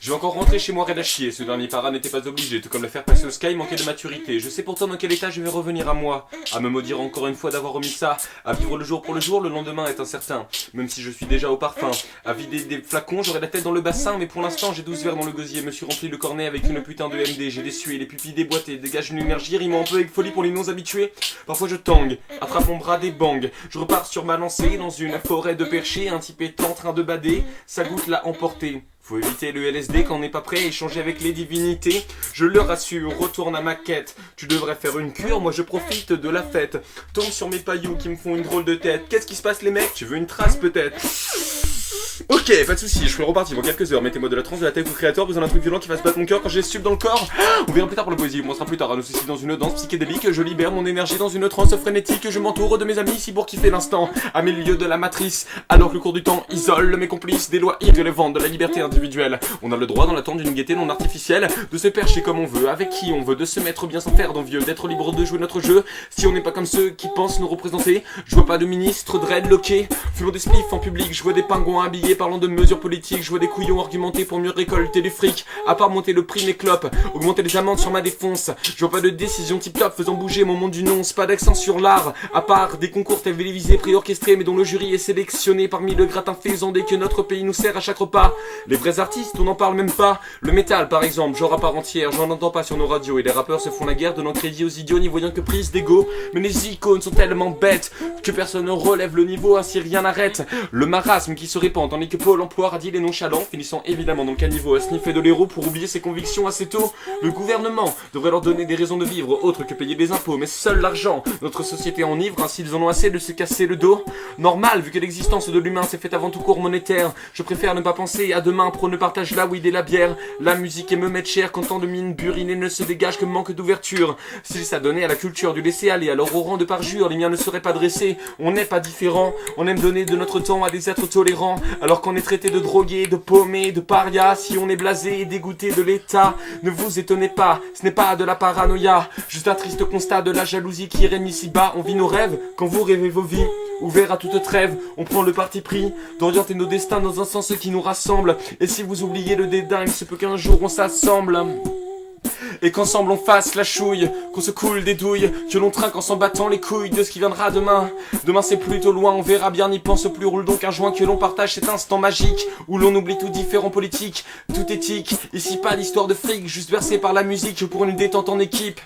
Je vais encore rentrer chez moi raide à chier. Ce dernier para n'était pas obligé, tout comme le faire passer au Sky manquait de maturité. Je sais pourtant dans quel état je vais revenir à moi. À me maudire encore une fois d'avoir remis ça. À vivre le jour pour le jour, le lendemain est incertain. Même si je suis déjà au parfum. À vider des flacons, j'aurai la tête dans le bassin. Mais pour l'instant, j'ai 12 verres dans le gosier. Me suis rempli le cornet avec une putain de MD. J'ai déçu les pupilles déboîtées. Dégage une énergie, rimant un peu avec folie pour les non-habitués. Parfois je tangue, attrape mon bras des bangs. Je repars sur ma lancée dans une forêt de perchés. Un type est en train de bader, sa goutte l'a emporté. Faut éviter le LSD quand on n'est pas prêt à échanger avec les divinités. Je le rassure, retourne à ma quête. Tu devrais faire une cure, moi je profite de la fête. Tombe sur mes pailloux qui me font une drôle de tête. Qu'est-ce qui se passe les mecs? Tu veux une trace peut-être? Ok, pas de soucis, je suis reparti dans quelques heures. Mettez-moi de la trance, de la tech au créateur, besoin d'un truc violent qui fasse battre mon cœur quand j'ai sub dans le corps. On verra plus tard pour la poésie, on sera plus tard à nous soucier dans une danse psychédélique. Je libère mon énergie dans une transe frénétique. Je m'entoure de mes amis ici pour kiffer l'instant, à milieu de la matrice. Alors que le cours du temps isole mes complices des lois irrélevantes de la liberté individuelle. On a le droit dans l'attente d'une gaieté non artificielle, de se percher comme on veut, avec qui on veut, de se mettre bien sans faire d'envieux, d'être libre de jouer notre jeu. Si on n'est pas comme ceux qui pensent nous représenter, je vois pas de ministre dreadlocké, fumant des spliffs en public, je vois des pingouins habillés parlant de mesures politiques, je vois des couillons argumenter pour mieux récolter du fric. À part monter le prix mes clopes, augmenter les amendes sur ma défonce. Je vois pas de décision tip top faisant bouger mon monde du nonce, pas d'accent sur l'art. À part des concours télévisés préorchestrés mais dont le jury est sélectionné parmi le gratin faisandé que notre pays nous sert à chaque repas. Les vrais artistes on n'en parle même pas. Le métal par exemple, genre à part entière, j'en entends pas sur nos radios. Et les rappeurs se font la guerre donnant crédit aux idiots n'y voyant que prise d'ego. Mais les icônes sont tellement bêtes que personne ne relève le niveau ainsi rien n'arrête. Le marasme qui se répand tandis que Pôle emploi radie les nonchalants, finissant évidemment dans le caniveau à sniffer de l'héros pour oublier ses convictions assez tôt. Le gouvernement devrait leur donner des raisons de vivre autres que payer des impôts, mais seul l'argent. Notre société enivre, ainsi ils en ont assez de se casser le dos. Normal, vu que l'existence de l'humain s'est faite avant tout cours monétaire. Je préfère ne pas penser à demain, prône le partage la weed et la bière. La musique et me mettre cher quand tant de mines burinées ne se dégagent que manque d'ouverture. S'ils s'adonnaient à la culture du laisser aller, alors au rang de parjure, les miens ne seraient pas dressés. On n'est pas différent, on aime donner de notre temps à des êtres tolérants, alors qu'on est traité de drogués, de paumés, de parias. Si on est blasé et dégoûté de l'état, ne vous étonnez pas, ce n'est pas de la paranoïa, juste un triste constat de la jalousie qui règne ici-bas. On vit nos rêves quand vous rêvez vos vies. Ouvert à toute trêve, on prend le parti pris d'orienter nos destins dans un sens qui nous rassemble. Et si vous oubliez le dédain, il se peut qu'un jour on s'assemble et qu'ensemble on fasse la chouille, qu'on se coule des douilles, que l'on trinque en s'en battant les couilles de ce qui viendra demain. Demain c'est plutôt loin, on verra bien, n'y pense plus. Roule donc un joint, que l'on partage cet instant magique où l'on oublie tout différent politique, tout éthique. Ici pas d'histoire de fric, juste versé par la musique pour une détente en équipe.